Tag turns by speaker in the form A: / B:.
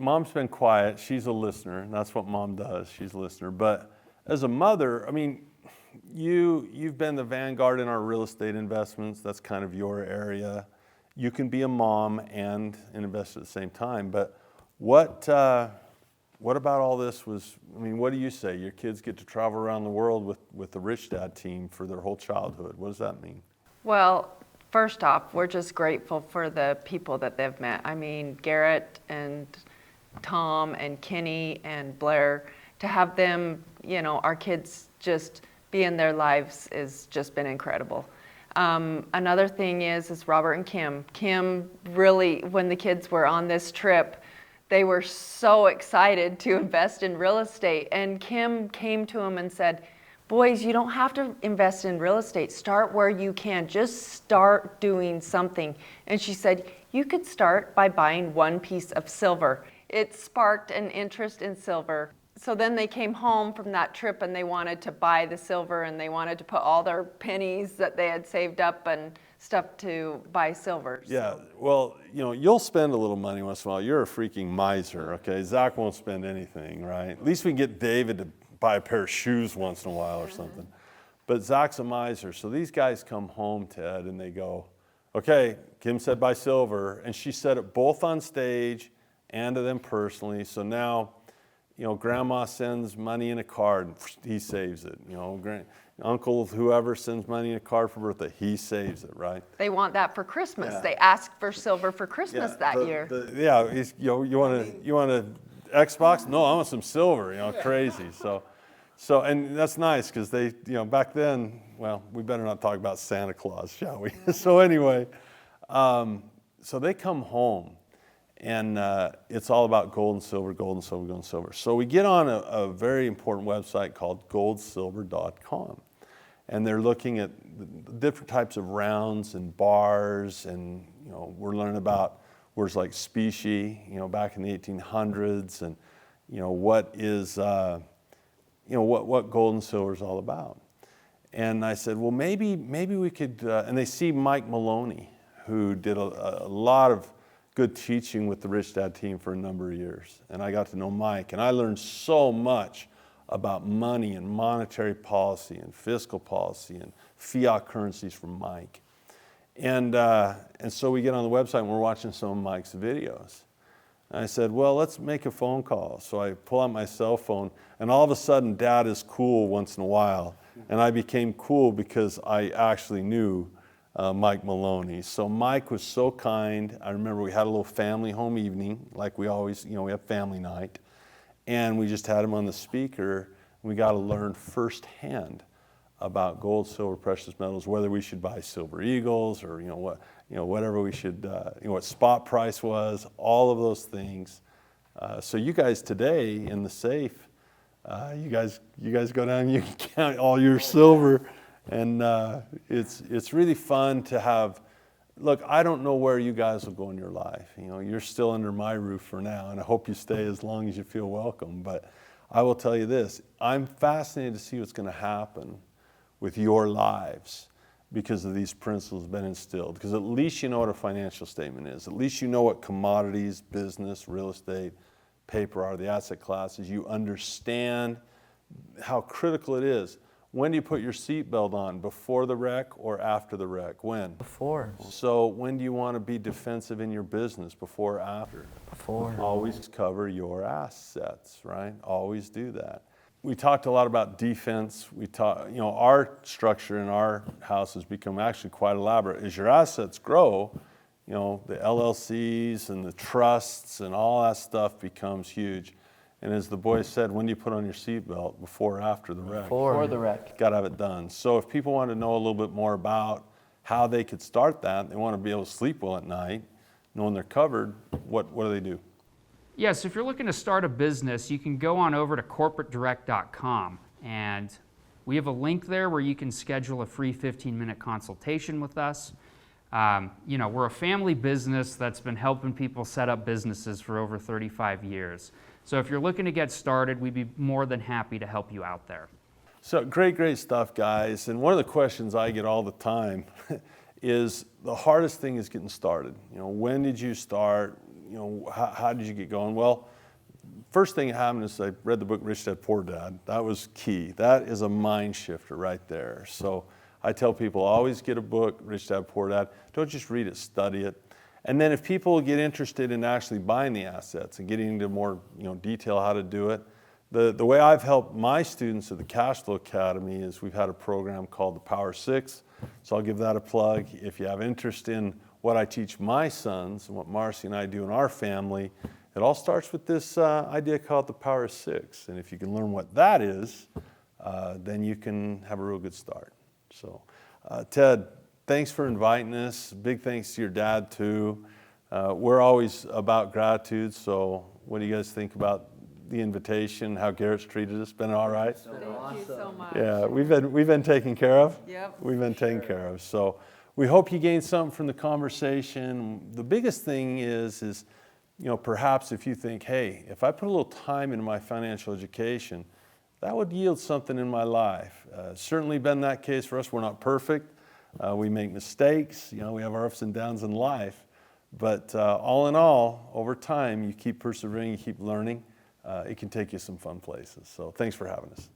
A: Mom's been quiet. She's a listener, and that's what Mom does. She's a listener. But as a mother, I mean, you've been the vanguard in our real estate investments. That's kind of your area. You can be a mom and an investor at the same time. But what about all this was, I mean, what do you say? Your kids get to travel around the world with the Rich Dad team for their whole childhood. What does that mean?
B: Well, first off, we're just grateful for the people that they've met. I mean, Garrett and Tom and Kenny and Blair, to have them, you know, our kids just be in their lives has just been incredible. Another thing is Robert and Kim. Kim really, when the kids were on this trip, they were so excited to invest in real estate. And Kim came to them and said, boys, you don't have to invest in real estate. Start where you can. Just start doing something. And she said, you could start by buying one piece of silver. It sparked an interest in silver. So then they came home from that trip and they wanted to buy the silver and they wanted to put all their pennies that they had saved up and stuff to buy silver.
A: Yeah, well, you know, you'll spend a little money once in a while. You're a freaking miser, okay? Zach won't spend anything, right? At least we can get David to buy a pair of shoes once in a while or something. But Zach's a miser. So these guys come home, Ted, and they go, okay, Kim said buy silver. And she said it both on stage and to them personally. So now, you know, Grandma sends money in a card, he saves it. You know, Uncle whoever sends money in a card for birthday, he saves it, right?
B: They want that for Christmas.
A: Yeah.
B: They asked for silver for Christmas that year.
A: You want a Xbox? No, I want some silver. You know, crazy. So and that's nice because they, you know, back then. Well, we better not talk about Santa Claus, shall we? So anyway, so they come home. And it's all about gold and silver, gold and silver, gold and silver. So we get on a very important website called goldsilver.com. And they're looking at the different types of rounds and bars. And, you know, we're learning about words like specie, you know, back in the 1800s. And, you know, what is, what gold and silver is all about. And I said, well, maybe we could, and they see Mike Maloney, who did a lot of good teaching with the Rich Dad team for a number of years. And I got to know Mike, and I learned so much about money and monetary policy and fiscal policy and fiat currencies from Mike. And so we get on the website and we're watching some of Mike's videos. And I said, well, let's make a phone call. So I pull out my cell phone, and all of a sudden, Dad is cool once in a while. And I became cool because I actually knew Mike Maloney. So Mike was so kind. I remember we had a little family home evening, like we always, you know, we have family night. And we just had him on the speaker. We got to learn firsthand about gold, silver, precious metals, whether we should buy silver eagles or, whatever we should, what spot price was, all of those things. So you guys today in the safe, you guys go down and you can count all your silver. And it's really fun to have, look, I don't know where you guys will go in your life. You know, you're still under my roof for now, and I hope you stay as long as you feel welcome. But I will tell you this, I'm fascinated to see what's going to happen with your lives because of these principles have been instilled. Because at least you know what a financial statement is. At least you know what commodities, business, real estate, paper are, the asset classes. You understand how critical it is. When do you put your seatbelt on? Before the wreck or after the wreck? When?
C: Before.
A: So when do you want to be defensive in your business? Before or after?
C: Before.
A: Always cover your assets, right? Always do that. We talked a lot about defense. We talked, you know, our structure in our house has become actually quite elaborate. As your assets grow, you know, the LLCs and the trusts and all that stuff becomes huge. And as the boys said, when do you put on your seatbelt? Before or after the wreck?
C: Before the wreck.
A: Got to have it done. So if people want to know a little bit more about how they could start that, they want to be able to sleep well at night, knowing they're covered, what do they do?
D: Yes, if you're looking to start a business, you can go on over to corporatedirect.com, and we have a link there where you can schedule a free 15-minute consultation with us. We're a family business that's been helping people set up businesses for over 35 years. So if you're looking to get started, we'd be more than happy to help you out there.
A: So great stuff, guys. And one of the questions I get all the time is the hardest thing is getting started. You know, when did you start? You how did you get going? Well, first thing that happened is I read the book Rich Dad Poor Dad. That was key. That is a mind shifter right there. So I tell people, always get a book, Rich Dad Poor Dad. Don't just read it, study it. And then if people get interested in actually buying the assets and getting into more detail how to do it, the way I've helped my students at the Cashflow Academy is we've had a program called the Power Six. So I'll give that a plug. If you have interest in what I teach my sons and what Marcy and I do in our family, it all starts with this idea called the Power Six. And if you can learn what that is, then you can have a real good start. So Ted, thanks for inviting us. Big thanks to your dad too. We're always about gratitude. So what do you guys think about the invitation, how Garrett's treated us? Been all right?
B: Thank you so much.
A: Yeah, we've been taken care of.
B: Yep.
A: We've been taken care of. So we hope you gained something from the conversation. The biggest thing is perhaps if you think, hey, if I put a little time into my financial education, that would yield something in my life. Certainly been that case for us. We're not perfect. We make mistakes. We have our ups and downs in life. But all in all, over time, you keep persevering, you keep learning. It can take you some fun places. So thanks for having us.